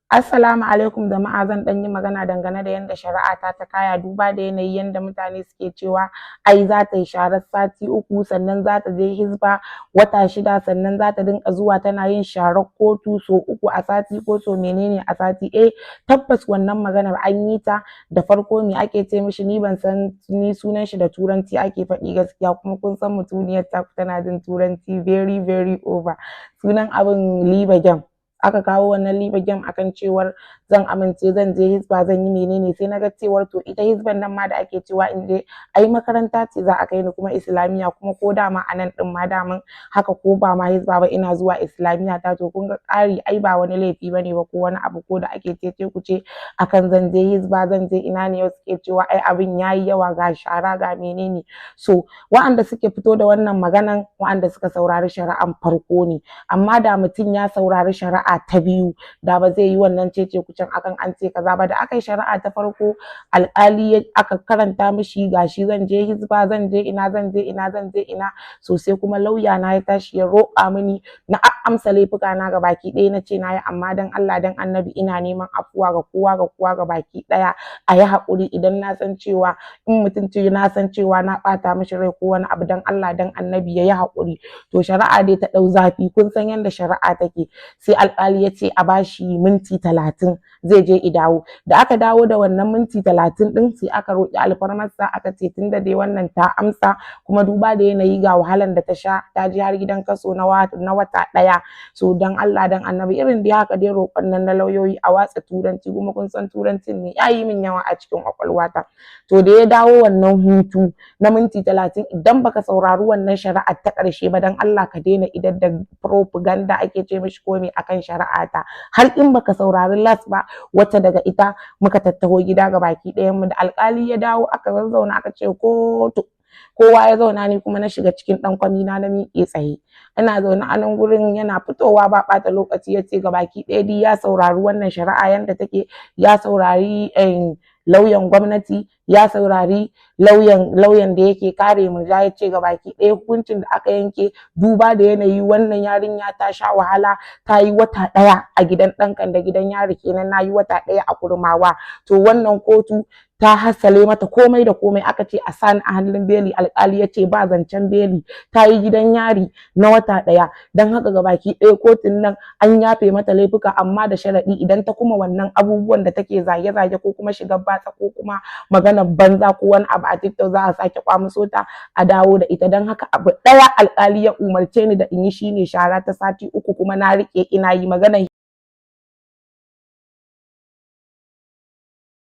Assalamu alaikum jama'a, zan ɗan yi magana dangane da yanda shari'a ta kaya duba da yanayi yanda mutane suke cewa ai za ta yi sharar sati 3 sannan za ta je Hisba wata 6 sannan za ta dinga zuwa tana yin sharar kotu sau 3 a sati ko sau menene a sati. Tabbas wannan maganar an yi ta. Da farko me ake ce mishi ni ban san ni sunan shi da turanci ake faɗi gaskiya, kuma kun san mutuniyar taku tana jin turanci very very over. Sunan abin liba game. Aka kawo wannan liba game akan cewar zan amince zan je Hisba zan yi menene, sai na ga cewar to ita Hisban nan ma da ake cewa in je ai makaranta ce za a kai ni kuma Islamiyya, kuma ko dama a nan ɗin ma daman haka ko ba ma Hisba ba ina zuwa Islamiyya ta, to kun ga ƙari ai ba wani laifi bane ba ko wani abu ko da ake cece ku ce akan zan je Hisba zan je ina ne, wasu ke cewa ai abin yayi yawa ga shara ga menene. So wa'anda suke fito da wannan maganan wa'anda suka saurari shari'an farko ne, amma da mutum ya saurari shari'a ta biyu da ba zai yi wannan cece kucin akan an ce kaza ba. Da aka yi shari'a ta farko alƙali aka karanta mishi gashi zan je Hisba zan je ina zan je ina zan je ina, so sai kuma lauya na ya tashi ya roƙa mini na amsa laifuka na ga baki ɗaya, na ce na yi amma dan Allah dan annabi ina neman afuwa ga kowa ga baki ɗaya a yi haƙuri idan na san cewa in mutum ce na san cewa na ɓata mishi rai ko wani abu dan Allah dan annabi ya yi haƙuri. To shari'a dai ta ɗau zafi, kun san yanda shari'a take. Sai alƙali ya ce a bashi minti 30 zai je i dawo. Da aka dawo da wannan minti 30 ɗin sai aka roƙi alfarmarsa aka ce tunda dai wannan ta amsa kuma duba da yanayi ga wahalan da ta sha ta je har gidan kaso na wata ɗaya, so dan Allah dan annabi irin dai haka dai roƙon nan na lauyoyi a watsa turanci, kuma kun san turancin ne ya yi min yawa a cikin ƙwaƙwalwata. To da ya dawo wannan hutu na minti 30, idan baka saurari wannan shari'ar ta ƙarshe ba dan Allah ka daina idan da propaganda ake ce mishi komai akan shari'a ta, har in baka saurari las ba wata daga ita muka tattaho gida ga baki ɗayan mu. Da alƙali ya dawo aka zazzauna aka ce kotu, kowa ya zauna ni kuma na shiga cikin ɗan kwamina na miƙe tsaye. Ina zaune a nan gurin yana fitowa ba ɓata lokaci ya ce ga baki ɗaya dai ya saurari wannan shari'a yanda take, ya saurari lauyan gwamnati, ya saurari lauyan da yake kare mu, ya ce ga baki ɗaya hukuncin da aka yanke duba da yanayi wannan yarinya ta sha wahala ta yi wata ɗaya a gidan ɗankan da gidan yari kenan, na yi wata ɗaya a Kurmawa. To wannan kotu ta hassale mata komai da komai, aka ce a sani a hannun beli, alƙali ya ce ba zancen beli, ta yi gidan yari na wata ɗaya. Don haka ga baki ɗaya kotun nan an yafe mata laifuka amma da sharaɗi idan ta kuma wannan abubuwan da take zage-zage ko kuma shigar batsa ko kuma maganar banza ko wani abu a TikTok za a sake kwamuso ta a dawo da ita. Don haka abu ɗaya alƙali ya umarce ni da in yi shine shara ta sati 3 kuma na riƙe ina yi magana